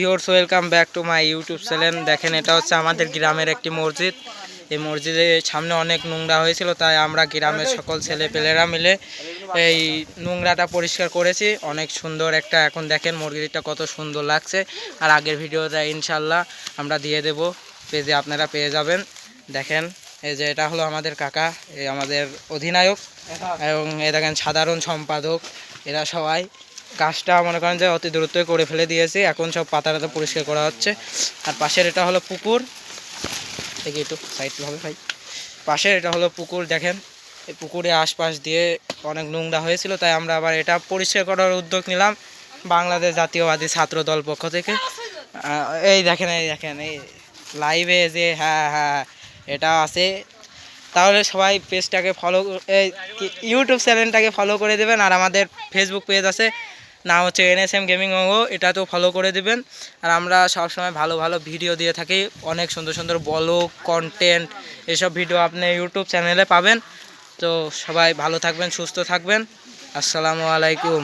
Viewers welcome back to my YouTube channel. দেখেন, এটা হচ্ছে আমাদের গ্রামের একটি মসজিদ। এই মসজিদের সামনে অনেক নোংরা হয়েছিল, তাই আমরা গ্রামের সকল ছেলেপেলেরা মিলে এই নোংরাটা পরিষ্কার করেছি। অনেক সুন্দর একটা, এখন দেখেন মসজিদটা কত সুন্দর লাগছে। আর আগের ভিডিওটা ইনশাল্লাহ আমরা দিয়ে দেব পেজে, আপনারা পেয়ে যাবেন। দেখেন, এই যে এটা হলো আমাদের কাকা, এই আমাদের অধিনায়ক, এবং এ দেখেন সাধারণ সম্পাদক। এরা সবাই কাজটা মনে করেন যে অতি দ্রুতই করে ফেলে দিয়েছি। এখন সব পাতাটা পরিষ্কার করা হচ্ছে। আর পাশের এটা হলো পুকুর, দেখি একটু সাইড হবে ভাই। পাশের এটা হলো পুকুর। দেখেন, এই পুকুরে আশপাশ দিয়ে অনেক নোংরা হয়েছিল, তাই আমরা আবার এটা পরিষ্কার করার উদ্যোগ নিলাম বাংলাদেশ জাতীয়বাদী ছাত্র দল পক্ষ থেকে। এই দেখেন এই লাইভে যে হ্যাঁ হ্যাঁ এটা আছে। তাহলে সবাই পেজটাকে ফলো, এই ইউটিউব চ্যানেলটাকে ফলো করে দেবেন। আর আমাদের ফেসবুক পেজ আছে, নাম হচ্ছে NSM গেমিং অঙ্গ, এটাতেও ফলো করে দিবেন। আর আমরা সবসময় ভালো ভালো ভিডিও দিয়ে থাকি, অনেক সুন্দর সুন্দর ব্লগ কন্টেন্ট, এসব ভিডিও আপনি ইউটিউব চ্যানেলে পাবেন। তো সবাই ভালো থাকবেন, সুস্থ থাকবেন। আসসালামু আলাইকুম।